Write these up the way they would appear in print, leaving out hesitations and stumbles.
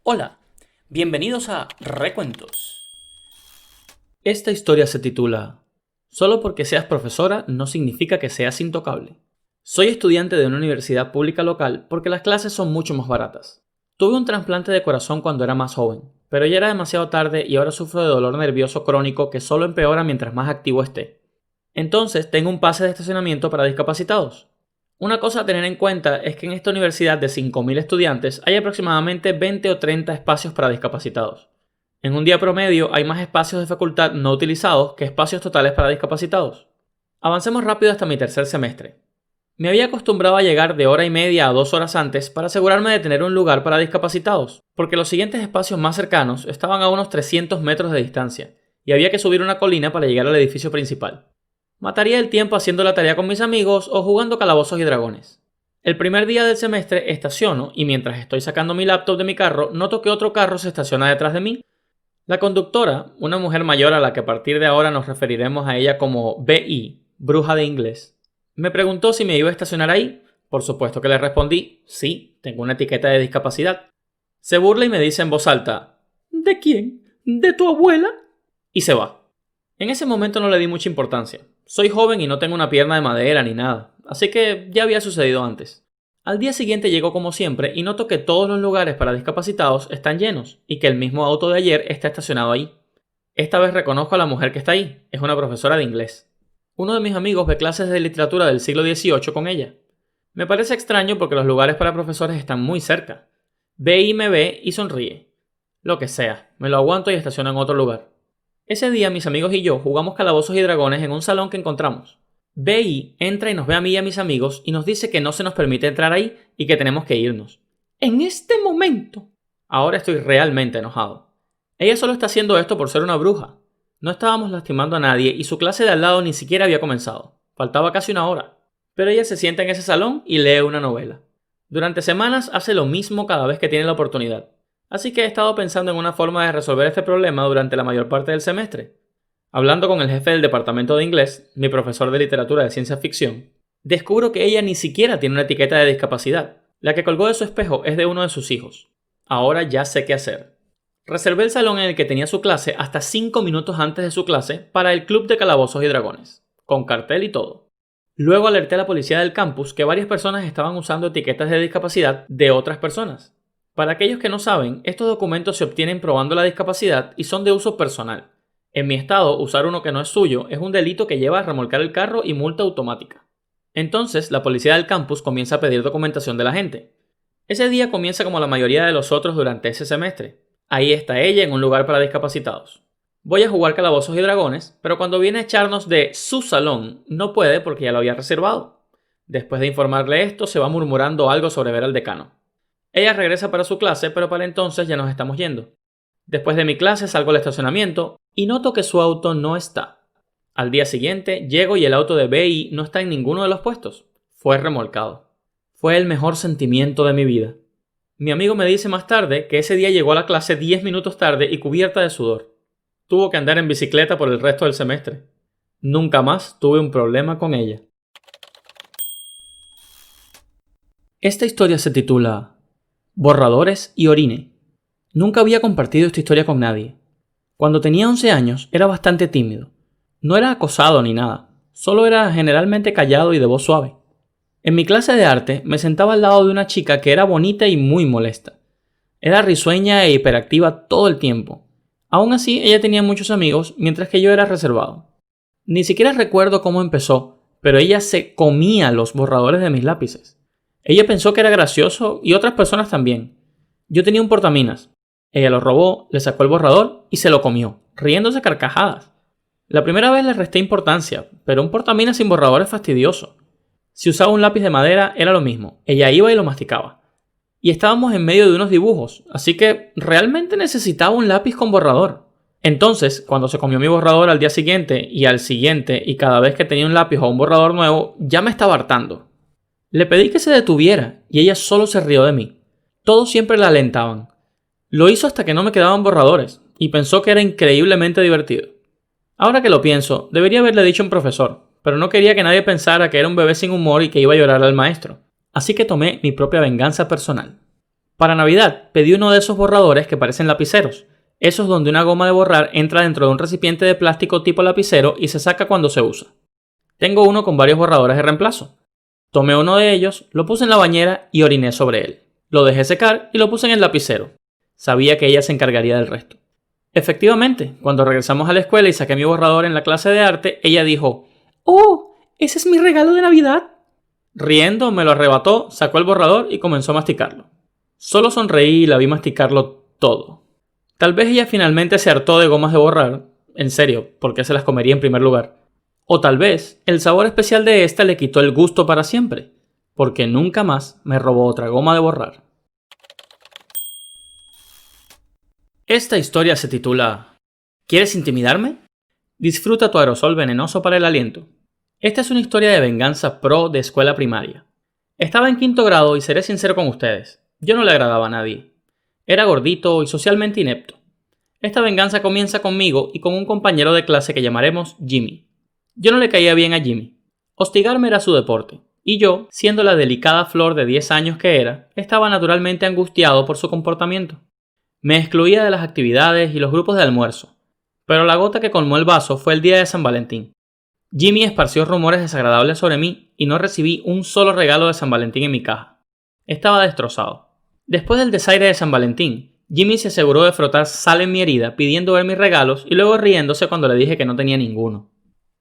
Hola, bienvenidos a Recuentos. Esta historia se titula Solo porque seas profesora no significa que seas intocable. Soy estudiante de una universidad pública local porque las clases son mucho más baratas. Tuve un trasplante de corazón cuando era más joven, pero ya era demasiado tarde y ahora sufro de dolor nervioso crónico que solo empeora mientras más activo esté. Entonces tengo un pase de estacionamiento para discapacitados. Una cosa a tener en cuenta es que en esta universidad de 5.000 estudiantes hay aproximadamente 20 o 30 espacios para discapacitados. En un día promedio hay más espacios de facultad no utilizados que espacios totales para discapacitados. Avancemos rápido hasta mi tercer semestre. Me había acostumbrado a llegar de hora y media a 2 horas antes para asegurarme de tener un lugar para discapacitados, porque los siguientes espacios más cercanos estaban a unos 300 metros de distancia, y había que subir una colina para llegar al edificio principal. Mataría el tiempo haciendo la tarea con mis amigos o jugando calabozos y dragones. El primer día del semestre estaciono y mientras estoy sacando mi laptop de mi carro, noto que otro carro se estaciona detrás de mí. La conductora, una mujer mayor a la que a partir de ahora nos referiremos a ella como BI, bruja de inglés, me preguntó si me iba a estacionar ahí. Por supuesto que le respondí, sí, tengo una etiqueta de discapacidad. Se burla y me dice en voz alta, ¿de quién? ¿De tu abuela? Y se va. En ese momento no le di mucha importancia. Soy joven y no tengo una pierna de madera ni nada, así que ya había sucedido antes. Al día siguiente llego como siempre y noto que todos los lugares para discapacitados están llenos y que el mismo auto de ayer está estacionado ahí. Esta vez reconozco a la mujer que está ahí, es una profesora de inglés. Uno de mis amigos ve clases de literatura del siglo XVIII con ella. Me parece extraño porque los lugares para profesores están muy cerca. Ve y me ve y sonríe. Lo que sea, me lo aguanto y estaciono en otro lugar. Ese día mis amigos y yo jugamos calabozos y dragones en un salón que encontramos. BI entra y nos ve a mí y a mis amigos y nos dice que no se nos permite entrar ahí y que tenemos que irnos. En este momento. Ahora estoy realmente enojado. Ella solo está haciendo esto por ser una bruja. No estábamos lastimando a nadie y su clase de al lado ni siquiera había comenzado. Faltaba casi una hora. Pero ella se sienta en ese salón y lee una novela. Durante semanas hace lo mismo cada vez que tiene la oportunidad. Así que he estado pensando en una forma de resolver este problema durante la mayor parte del semestre. Hablando con el jefe del departamento de inglés, mi profesor de literatura de ciencia ficción, descubro que ella ni siquiera tiene una etiqueta de discapacidad. La que colgó de su espejo es de uno de sus hijos. Ahora ya sé qué hacer. Reservé el salón en el que tenía su clase hasta 5 minutos antes de su clase para el club de calabozos y dragones, con cartel y todo. Luego alerté a la policía del campus que varias personas estaban usando etiquetas de discapacidad de otras personas. Para aquellos que no saben, estos documentos se obtienen probando la discapacidad y son de uso personal. En mi estado, usar uno que no es suyo es un delito que lleva a remolcar el carro y multa automática. Entonces, la policía del campus comienza a pedir documentación de la gente. Ese día comienza como la mayoría de los otros durante ese semestre. Ahí está ella en un lugar para discapacitados. Voy a jugar calabozos y dragones, pero cuando viene a echarnos de su salón, no puede porque ya lo había reservado. Después de informarle esto, se va murmurando algo sobre ver al decano. Ella regresa para su clase, pero para entonces ya nos estamos yendo. Después de mi clase salgo al estacionamiento y noto que su auto no está. Al día siguiente llego y el auto de BI no está en ninguno de los puestos. Fue remolcado. Fue el mejor sentimiento de mi vida. Mi amigo me dice más tarde que ese día llegó a la clase 10 minutos tarde y cubierta de sudor. Tuvo que andar en bicicleta por el resto del semestre. Nunca más tuve un problema con ella. Esta historia se titula Borradores y orine. Nunca había compartido esta historia con nadie. Cuando tenía 11 años era bastante tímido. No era acosado ni nada, solo era generalmente callado y de voz suave. En mi clase de arte me sentaba al lado de una chica que era bonita y muy molesta. Era risueña e hiperactiva todo el tiempo. Aún así, ella tenía muchos amigos, mientras que yo era reservado. Ni siquiera recuerdo cómo empezó, pero ella se comía los borradores de mis lápices. Ella pensó que era gracioso y otras personas también. Yo tenía un portaminas. Ella lo robó, le sacó el borrador y se lo comió, riéndose a carcajadas. La primera vez le resté importancia, pero un portaminas sin borrador es fastidioso. Si usaba un lápiz de madera era lo mismo, ella iba y lo masticaba. Y estábamos en medio de unos dibujos, así que realmente necesitaba un lápiz con borrador. Entonces, cuando se comió mi borrador al día siguiente y cada vez que tenía un lápiz o un borrador nuevo, ya me estaba hartando. Le pedí que se detuviera y ella solo se rió de mí. Todos siempre la alentaban. Lo hizo hasta que no me quedaban borradores y pensó que era increíblemente divertido. Ahora que lo pienso, debería haberle dicho a un profesor, pero no quería que nadie pensara que era un bebé sin humor y que iba a llorar al maestro. Así que tomé mi propia venganza personal. Para Navidad pedí uno de esos borradores que parecen lapiceros, esos donde una goma de borrar entra dentro de un recipiente de plástico tipo lapicero y se saca cuando se usa. Tengo uno con varios borradores de reemplazo. Tomé uno de ellos, lo puse en la bañera y oriné sobre él. Lo dejé secar y lo puse en el lapicero. Sabía que ella se encargaría del resto. Efectivamente, cuando regresamos a la escuela y saqué mi borrador en la clase de arte, ella dijo: ¡Oh! ¡Ese es mi regalo de Navidad! Riendo, me lo arrebató, sacó el borrador y comenzó a masticarlo. Solo sonreí y la vi masticarlo todo. Tal vez ella finalmente se hartó de gomas de borrar. En serio, ¿por qué se las comería en primer lugar? O tal vez el sabor especial de esta le quitó el gusto para siempre, porque nunca más me robó otra goma de borrar. Esta historia se titula ¿Quieres intimidarme? Disfruta tu aerosol venenoso para el aliento. Esta es una historia de venganza pro de escuela primaria. Estaba en quinto grado y seré sincero con ustedes, yo no le agradaba a nadie. Era gordito y socialmente inepto. Esta venganza comienza conmigo y con un compañero de clase que llamaremos Jimmy. Yo no le caía bien a Jimmy. Hostigarme era su deporte, y yo, siendo la delicada flor de 10 años que era, estaba naturalmente angustiado por su comportamiento. Me excluía de las actividades y los grupos de almuerzo, pero la gota que colmó el vaso fue el día de San Valentín. Jimmy esparció rumores desagradables sobre mí y no recibí un solo regalo de San Valentín en mi caja. Estaba destrozado. Después del desaire de San Valentín, Jimmy se aseguró de frotar sal en mi herida pidiendo ver mis regalos y luego riéndose cuando le dije que no tenía ninguno.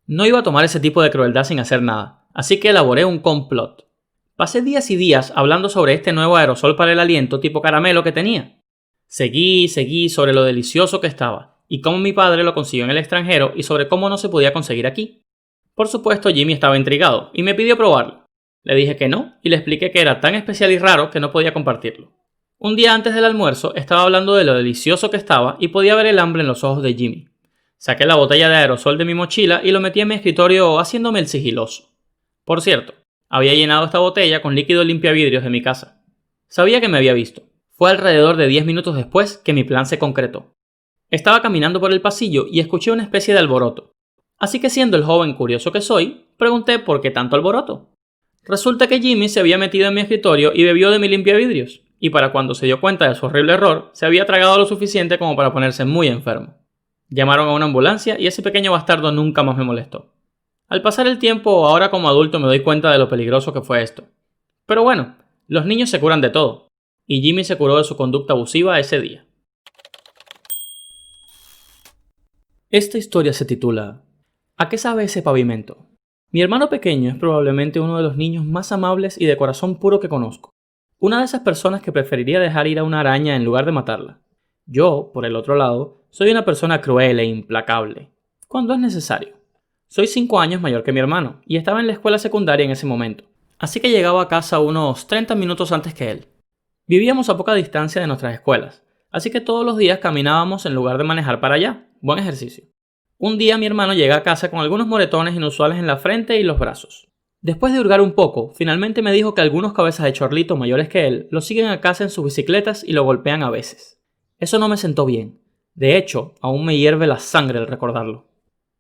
No iba a tomar ese tipo de crueldad sin hacer nada, así que elaboré un complot. Pasé días y días hablando sobre este nuevo aerosol para el aliento tipo caramelo que tenía. Seguí sobre lo delicioso que estaba, y cómo mi padre lo consiguió en el extranjero y sobre cómo no se podía conseguir aquí. Por supuesto, Jimmy estaba intrigado y me pidió probarlo. Le dije que no y le expliqué que era tan especial y raro que no podía compartirlo. Un día antes del almuerzo estaba hablando de lo delicioso que estaba y podía ver el hambre en los ojos de Jimmy. Saqué la botella de aerosol de mi mochila y lo metí en mi escritorio haciéndome el sigiloso. Por cierto, había llenado esta botella con líquido limpiavidrios de mi casa. Sabía que me había visto. Fue alrededor de 10 minutos después que mi plan se concretó. Estaba caminando por el pasillo y escuché una especie de alboroto. Así que, siendo el joven curioso que soy, pregunté por qué tanto alboroto. Resulta que Jimmy se había metido en mi escritorio y bebió de mi limpiavidrios, y para cuando se dio cuenta de su horrible error, se había tragado lo suficiente como para ponerse muy enfermo. Llamaron a una ambulancia y ese pequeño bastardo nunca más me molestó. Al pasar el tiempo, ahora como adulto me doy cuenta de lo peligroso que fue esto. Pero bueno, los niños se curan de todo, y Jimmy se curó de su conducta abusiva ese día. Esta historia se titula ¿A qué sabe ese pavimento? Mi hermano pequeño es probablemente uno de los niños más amables y de corazón puro que conozco. Una de esas personas que preferiría dejar ir a una araña en lugar de matarla. Yo, por el otro lado, soy una persona cruel e implacable, cuando es necesario. Soy 5 años mayor que mi hermano y estaba en la escuela secundaria en ese momento, así que llegaba a casa unos 30 minutos antes que él. Vivíamos a poca distancia de nuestras escuelas, así que todos los días caminábamos en lugar de manejar para allá. Buen ejercicio. Un día mi hermano llega a casa con algunos moretones inusuales en la frente y los brazos. Después de hurgar un poco, finalmente me dijo que algunos cabezas de chorlito mayores que él lo siguen a casa en sus bicicletas y lo golpean a veces. Eso no me sentó bien. De hecho, aún me hierve la sangre al recordarlo.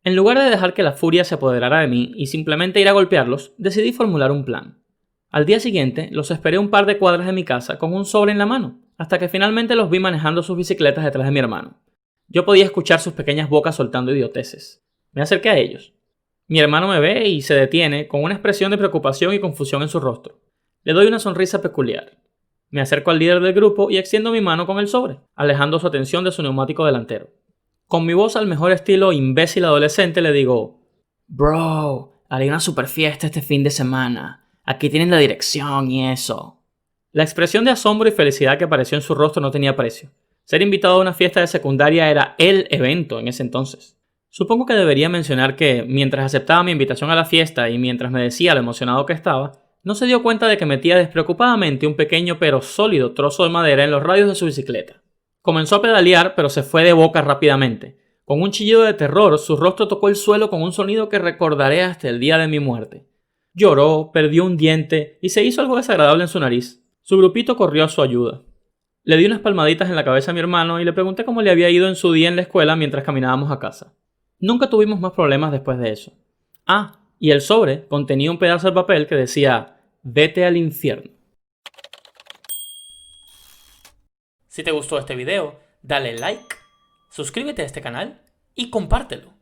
En lugar de dejar que la furia se apoderara de mí y simplemente ir a golpearlos, decidí formular un plan. Al día siguiente, los esperé un par de cuadras de mi casa con un sobre en la mano, hasta que finalmente los vi manejando sus bicicletas detrás de mi hermano. Yo podía escuchar sus pequeñas bocas soltando idioteces. Me acerqué a ellos. Mi hermano me ve y se detiene con una expresión de preocupación y confusión en su rostro. Le doy una sonrisa peculiar. Me acerco al líder del grupo y extiendo mi mano con el sobre, alejando su atención de su neumático delantero. Con mi voz al mejor estilo imbécil adolescente le digo: Bro, haré una super fiesta este fin de semana. Aquí tienen la dirección y eso. La expresión de asombro y felicidad que apareció en su rostro no tenía precio. Ser invitado a una fiesta de secundaria era el evento en ese entonces. Supongo que debería mencionar que, mientras aceptaba mi invitación a la fiesta y mientras me decía lo emocionado que estaba, no se dio cuenta de que metía despreocupadamente un pequeño pero sólido trozo de madera en los radios de su bicicleta. Comenzó a pedalear, pero se fue de boca rápidamente. Con un chillido de terror, su rostro tocó el suelo con un sonido que recordaré hasta el día de mi muerte. Lloró, perdió un diente y se hizo algo desagradable en su nariz. Su grupito corrió a su ayuda. Le di unas palmaditas en la cabeza a mi hermano y le pregunté cómo le había ido en su día en la escuela mientras caminábamos a casa. Nunca tuvimos más problemas después de eso. Ah, y el sobre contenía un pedazo de papel que decía: vete al infierno. Si te gustó este video, dale like, suscríbete a este canal y compártelo.